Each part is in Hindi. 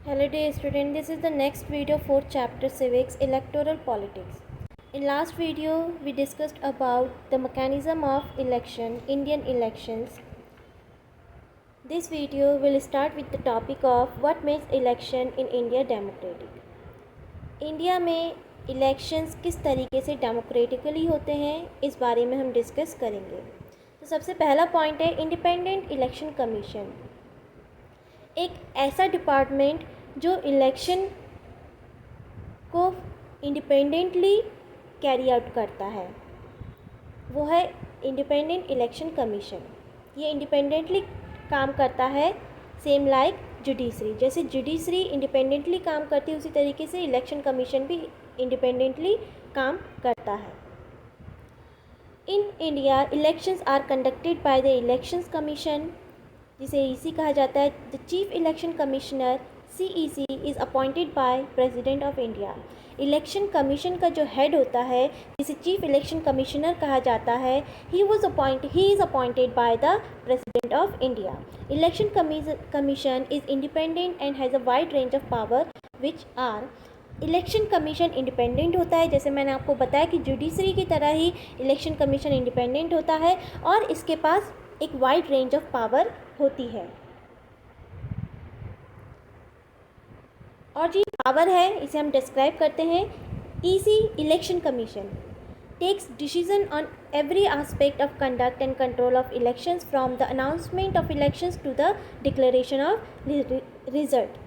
Hello dear student, this is the next video for chapter civics electoral politics. In last video we discussed about the mechanism of election, Indian elections. This video will start with the topic of what makes election in India democratic. India में इलेक्शंस किस तरीके से डेमोक्रेटिकली होते हैं इस बारे में हम डिस्कस करेंगे। तो सबसे पहला पॉइंट है इंडिपेंडेंट इलेक्शन कमीशन। एक ऐसा डिपार्टमेंट जो इलेक्शन को इंडिपेंडेंटली कैरी आउट करता है वो है इंडिपेंडेंट इलेक्शन कमीशन। ये इंडिपेंडेंटली काम करता है सेम लाइक जुडिशरी। जैसे जुडिशरी इंडिपेंडेंटली काम करती है उसी तरीके से इलेक्शन कमीशन भी इंडिपेंडेंटली काम करता है। In India elections are conducted by the elections commission, जिसे ईसी कहा जाता है। The chief election commissioner CEC is appointed by president of India. Election commission का जो हेड होता है जिसे चीफ इलेक्शन कमिश्नर कहा जाता है, he is appointed by the president of India. Election commission is independent and has a wide range of power which are. Election commission independent होता है, जैसे मैंने आपको बताया कि जुडिशरी की तरह ही इलेक्शन कमीशन इंडिपेंडेंट होता है और इसके पास एक वाइड रेंज ऑफ पावर होती है। और जो पावर है इसे हम डिस्क्राइब करते हैं। EC election commission takes decision on every aspect of conduct and control of elections from the announcement of elections to the declaration of result.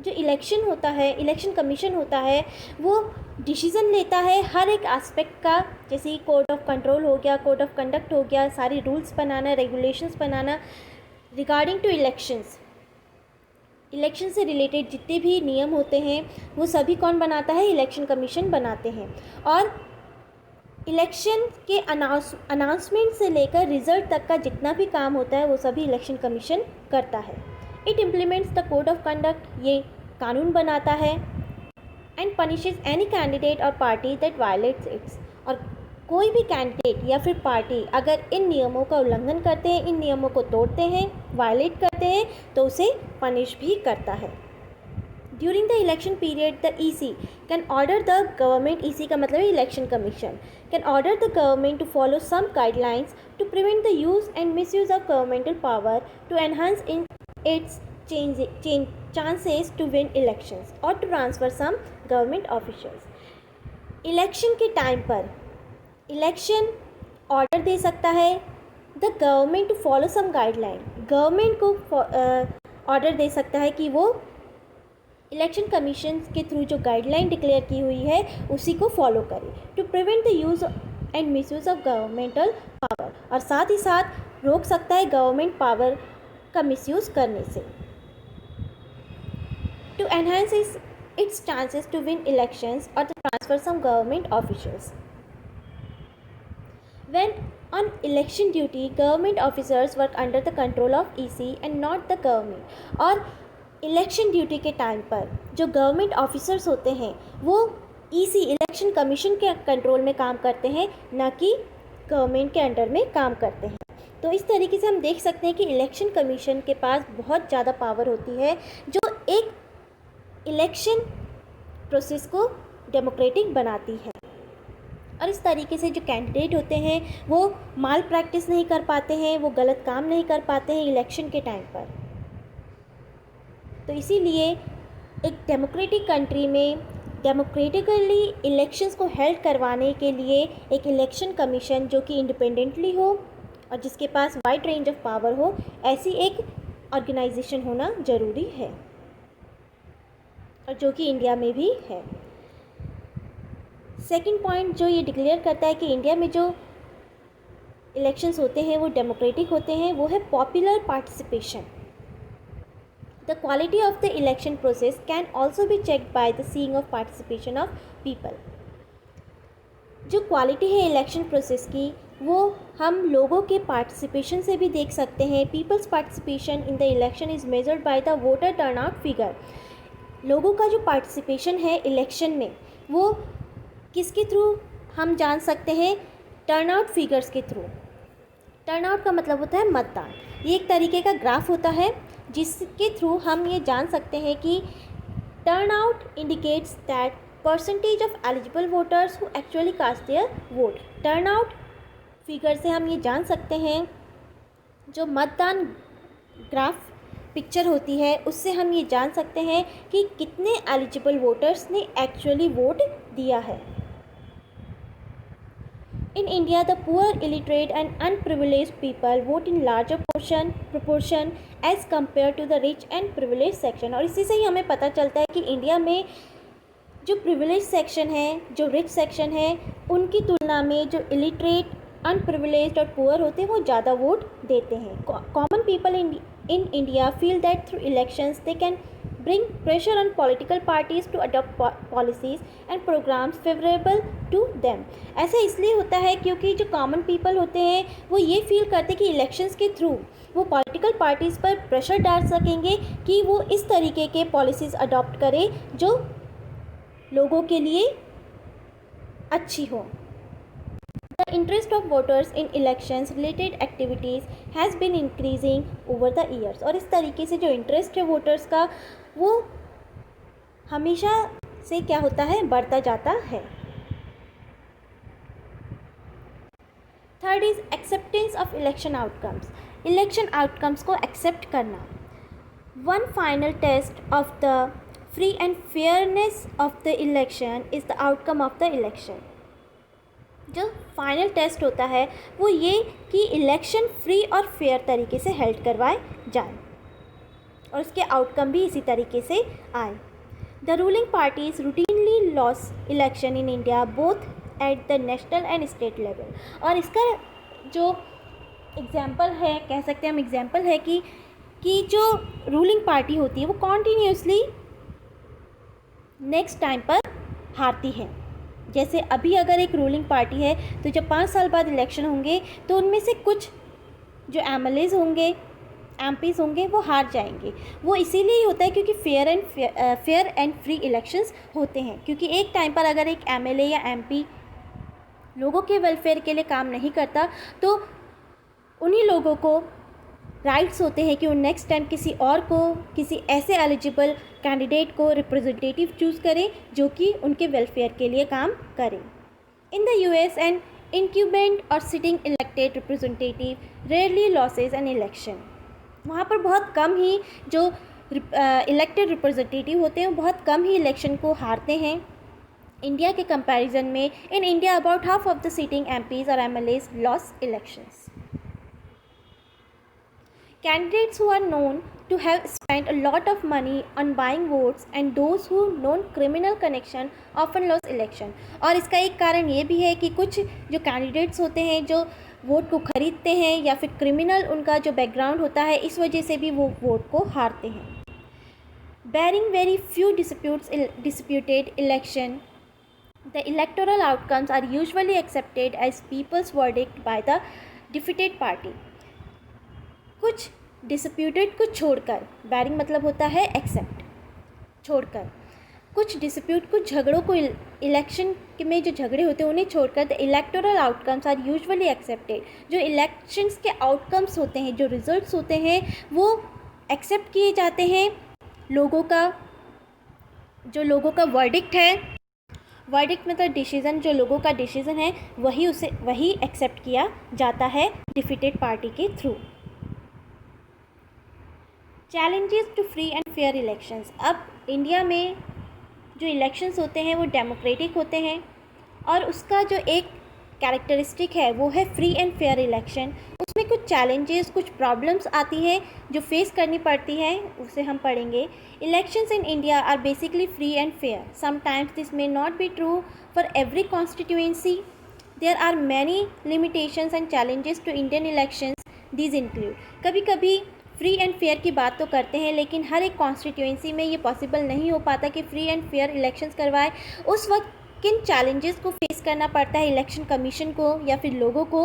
जो इलेक्शन होता है, इलेक्शन कमीशन होता है, वो डिसीज़न लेता है हर एक एस्पेक्ट का, जैसे कोड ऑफ कंट्रोल हो गया, कोड ऑफ कंडक्ट हो गया, सारी रूल्स बनाना, रेगुलेशंस बनाना रिगार्डिंग टू इलेक्शंस। इलेक्शन से रिलेटेड जितने भी नियम होते हैं वो सभी कौन बनाता है? इलेक्शन कमीशन बनाते हैं। और इलेक्शन के अनाउंसमेंट से लेकर रिजल्ट तक का जितना भी काम होता है वो सभी इलेक्शन कमीशन करता है। It implements the code of conduct, ये कानून बनाता है। एंड पनिशेस एनी कैंडिडेट और पार्टी दैट वायलेट्स इट्स। और कोई भी कैंडिडेट या फिर पार्टी अगर इन नियमों का उल्लंघन करते हैं, इन नियमों को तोड़ते हैं, वायलेट करते हैं, तो उसे पनिश भी करता है। During the election period the EC can order the government, EC का मतलब है election commission, can order the government to follow some guidelines to prevent the use and misuse of governmental power to enhance in its chances to win elections और to transfer some government officials. Election के टाइम पर इलेक्शन ऑर्डर दे सकता है the government to follow some guideline, government को ऑर्डर दे सकता है कि वो इलेक्शन कमीशन के थ्रू जो गाइडलाइन डिक्लेयर की हुई है उसी को फॉलो करे, to prevent the use and misuse of governmental power, और साथ ही साथ रोक सकता है गवर्नमेंट पावर का मिसयूज़ करने से। To enhance its chances to win elections और to transfer some government officials. When on election duty, government officers work under the control of EC and not the government. और इलेक्शन ड्यूटी के टाइम पर जो गवर्नमेंट ऑफिसर्स होते हैं वो EC इलेक्शन कमीशन के कंट्रोल में काम करते हैं, ना कि गवर्नमेंट के अंडर में काम करते हैं। तो इस तरीके से हम देख सकते हैं कि इलेक्शन कमीशन के पास बहुत ज़्यादा पावर होती है जो एक इलेक्शन प्रोसेस को डेमोक्रेटिक बनाती है। और इस तरीके से जो कैंडिडेट होते हैं वो माल प्रैक्टिस नहीं कर पाते हैं, वो गलत काम नहीं कर पाते हैं इलेक्शन के टाइम पर। तो इसीलिए एक डेमोक्रेटिक कंट्री में डेमोक्रेटिकली इलेक्शंस को हेल्ड करवाने के लिए एक इलेक्शन कमीशन जो कि इंडिपेंडेंटली हो और जिसके पास वाइड रेंज ऑफ पावर हो, ऐसी एक ऑर्गेनाइजेशन होना ज़रूरी है, और जो कि इंडिया में भी है। सेकंड पॉइंट जो ये डिक्लेयर करता है कि इंडिया में जो इलेक्शंस होते हैं वो डेमोक्रेटिक होते हैं, वो है popular participation. The quality of the election process can also be checked by the seeing of participation of people. जो क्वालिटी है इलेक्शन प्रोसेस की वो हम लोगों के पार्टिसिपेशन से भी देख सकते हैं। Peoples participation in the election is measured by the voter turnout figure. लोगों का जो पार्टिसिपेशन है इलेक्शन में वो किसके थ्रू हम जान सकते हैं? टर्नआउट फिगर्स के थ्रू। टर्नआउट का मतलब होता है मतदान। ये एक तरीके का ग्राफ होता है जिसके थ्रू हम ये जान सकते हैं कि Turnout indicates that percentage of eligible voters who actually cast their vote. Turnout figure से हम ये जान सकते हैं, जो मतदान ग्राफ पिक्चर होती है उससे हम ये जान सकते हैं कि कितने एलिजिबल वोटर्स ने एक्चुअली वोट दिया है. In India, the poor, illiterate and unprivileged people vote in larger proportion as compared to the rich and privileged section. और इसी से ही हमें पता चलता है कि इंडिया में जो प्रिविलेज सेक्शन है, जो रिच सेक्शन है, उनकी तुलना में जो इलिटरेट, अनप्रिविलेज्ड और पुअर होते हैं वो ज़्यादा वोट देते हैं. Common people in India feel that through elections they can bring pressure on political parties to adopt policies and programs favorable to them. ऐसा इसलिए होता है क्योंकि जो कॉमन पीपल होते हैं वो ये फील करते हैं कि इलेक्शंस के थ्रू वो पॉलिटिकल पार्टीज़ पर प्रेशर डाल सकेंगे कि वो इस तरीके के पॉलिसीज़ अडॉप्ट करें जो लोगों के लिए अच्छी हो. The interest of voters in elections related activities has been increasing over the years. और इस तरीके से जो इंटरेस्ट है वोटर्स का वो हमेशा से क्या होता है, बढ़ता जाता है. Third is acceptance of election outcomes. Election outcomes को एक्सेप्ट करना. One final test of the free and fairness of the election is the outcome of the election. जो फाइनल टेस्ट होता है वो ये कि इलेक्शन फ्री और फेयर तरीके से हेल्ड करवाए जाए और उसके आउटकम भी इसी तरीके से आए. The ruling parties routinely loss election in India both at the national and state level. और इसका जो एग्जाम्पल है, कह सकते हैं हम एग्जाम्पल है कि जो रूलिंग पार्टी होती है वो कॉन्टीन्यूसली नेक्स्ट टाइम पर हारती है. जैसे अभी अगर एक रूलिंग पार्टी है तो जब 5 साल बाद इलेक्शन होंगे तो उनमें से कुछ जो एमएलएज होंगे, एमपीज होंगे वो हार जाएंगे. वो इसीलिए ही होता है क्योंकि फेयर एंड फ्री इलेक्शंस होते हैं. क्योंकि एक टाइम पर अगर एक एमएलए या एमपी लोगों के वेलफेयर के लिए काम नहीं करता तो उन्हीं लोगों को राइट्स होते हैं कि वो नेक्स्ट टाइम किसी ऐसे एलिजिबल कैंडिडेट को रिप्रेजेंटेटिव चूज़ करें जो कि उनके वेलफेयर के लिए काम करें. इन द यूएस एन इंक्यूबेंट और sitting elected representative rarely losses an election. वहाँ पर बहुत कम ही जो इलेक्टेड रिप्रेजेंटेटिव होते हैं बहुत कम ही इलेक्शन को हारते हैं. इंडिया के कंपैरिजन में in India about half of the sitting MPs और MLAs lose elections. Candidates who are known to have spent a lot of money on buying votes and those who known criminal connection often lose election. और इसका एक कारण ये भी है कि कुछ जो कैंडिडेट्स होते हैं जो वोट को खरीदते हैं या फिर क्रिमिनल उनका जो बैकग्राउंड होता है इस वजह से भी वो वोट को हारते हैं. Bearing very few disputed election, the electoral outcomes are usually accepted as people's verdict by the defeated party. कुछ डिस्प्यूटेड को छोड़कर, बैरिंग मतलब होता है एक्सेप्ट, छोड़कर कुछ डिस्प्यूट, कुछ झगड़ों को, इलेक्शन में जो झगड़े होते हैं उन्हें छोड़कर the electoral outcomes are usually accepted. जो इलेक्शंस के आउटकम्स होते हैं, जो रिजल्ट्स होते हैं वो एक्सेप्ट किए जाते हैं. लोगों का वर्डिक्ट है, वर्डिक्ट मतलब डिसीज़न, जो लोगों का डिसीज़न है वही एक्सेप्ट किया जाता है डिफीटेड पार्टी के through. Challenges to free and fair elections. अब इंडिया में जो इलेक्शंस होते हैं वो डेमोक्रेटिक होते हैं और उसका जो एक कैरेक्टरिस्टिक है वो है फ्री एंड फेयर इलेक्शन. उसमें कुछ चैलेंजेस, कुछ प्रॉब्लम्स आती हैं जो फेस करनी पड़ती हैं, उसे हम पढ़ेंगे. Elections in India are basically free and fair. Sometimes this may not be true for every constituency. There are many limitations and challenges to Indian elections. These include, कभी कभी फ्री एंड फेयर की बात तो करते हैं लेकिन हर एक कॉन्स्टिट्यूएंसी में ये पॉसिबल नहीं हो पाता कि फ्री एंड फेयर इलेक्शंस करवाए. उस वक्त किन चैलेंजेस को फेस करना पड़ता है इलेक्शन कमीशन को या फिर लोगों को,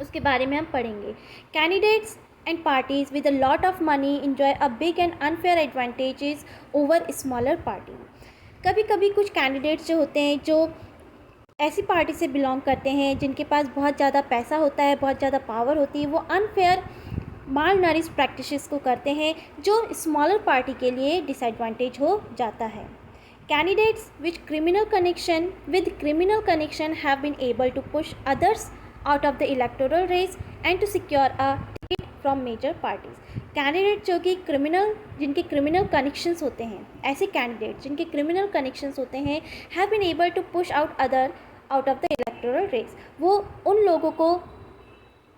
उसके बारे में हम पढ़ेंगे. Candidates and parties with a lot of money enjoy a big and unfair advantages over smaller party. कभी कभी कुछ कैंडिडेट्स जो होते हैं जो ऐसी पार्टी से बिलोंग करते हैं जिनके पास बहुत ज़्यादा पैसा होता है, बहुत ज़्यादा पावर होती है, वो अनफेयर माल नरिश प्रैक्टिसेस को करते हैं जो स्मॉलर पार्टी के लिए डिसएडवांटेज हो जाता है। Candidates with criminal connection have been able to push others out of the electoral race and to secure a ticket from major parties. Candidate जो कि जिनके क्रिमिनल कनेक्शंस होते हैं, ऐसे कैंडिडेट जिनके क्रिमिनल कनेक्शंस होते हैं, have been able to push out of the electoral race, वो उन लोगों को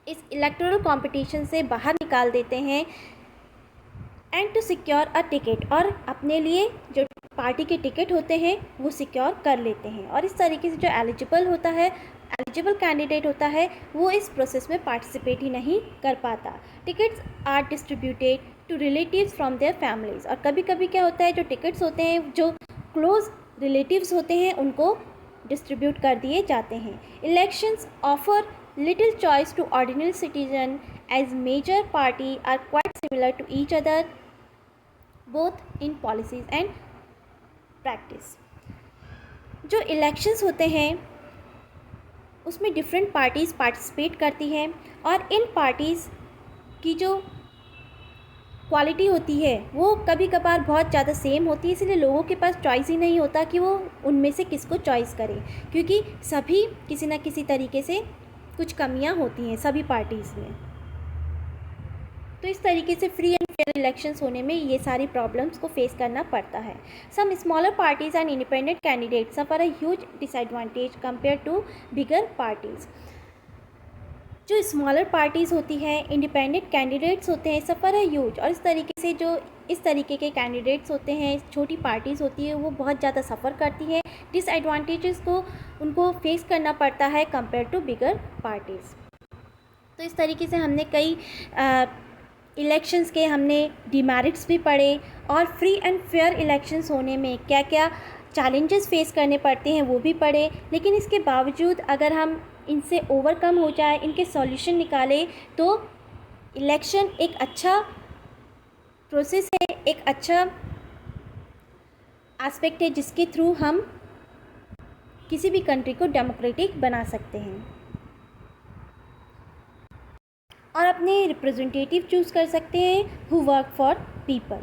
इस इलेक्टोरल कंपटीशन से बाहर निकाल देते हैं and to secure a ticket, और अपने लिए जो पार्टी के टिकट होते हैं वो सिक्योर कर लेते हैं। और इस तरीके से जो एलिजिबल कैंडिडेट होता है वो इस प्रोसेस में पार्टिसिपेट ही नहीं कर पाता। Tickets are distributed to relatives from their families, और कभी कभी क्या होता है, जो टिकट्स होते हैं जो क्लोज रिलेटिव्स होते हैं उनको डिस्ट्रीब्यूट कर दिए जाते हैं। Elections offer little choice to ordinary citizen as major party are quite similar to each other both in policies and practice। जो इलेक्शंस होते हैं उसमें डिफरेंट पार्टीज़ पार्टिसिपेट करती हैं, और इन पार्टीज़ की जो क्वालिटी होती है वो कभी कभार बहुत ज़्यादा सेम होती है, इसलिए लोगों के पास चॉइस ही नहीं होता कि वो उनमें से किसको चॉइस करें, क्योंकि सभी किसी न किसी तरीके से कुछ कमियां होती हैं सभी पार्टीज़ में। तो इस तरीके से फ्री एंड फेयर इलेक्शंस होने में ये सारी प्रॉब्लम्स को फेस करना पड़ता है। Some smaller parties and independent candidate suffer a huge disadvantage compare to bigger parties. जो स्मॉलर पार्टीज़ होती हैं, इंडिपेंडेंट कैंडिडेट्स होते हैं, सफ़र है ह्यूज, और इस तरीके के कैंडिडेट्स होते हैं, छोटी पार्टीज़ होती है, वो बहुत ज़्यादा सफ़र करती हैं, डिसएडवांटेजेस को उनको फेस करना पड़ता है कंपेयर टू बिगर पार्टीज़। तो इस तरीके से हमने कई इलेक्शंस के डिमेरिट्स भी पढ़े, और फ्री एंड फेयर इलेक्शंस होने में क्या क्या चैलेंजेस फेस करने पड़ते हैं वो भी पढ़े। लेकिन इसके बावजूद अगर हम इनसे ओवरकम हो जाए, इनके सॉल्यूशन निकालें, तो इलेक्शन एक अच्छा प्रोसेस है, एक अच्छा एस्पेक्ट है जिसके थ्रू हम किसी भी कंट्री को डेमोक्रेटिक बना सकते हैं और अपने रिप्रेजेंटेटिव चूज़ कर सकते हैं हु वर्क फॉर पीपल।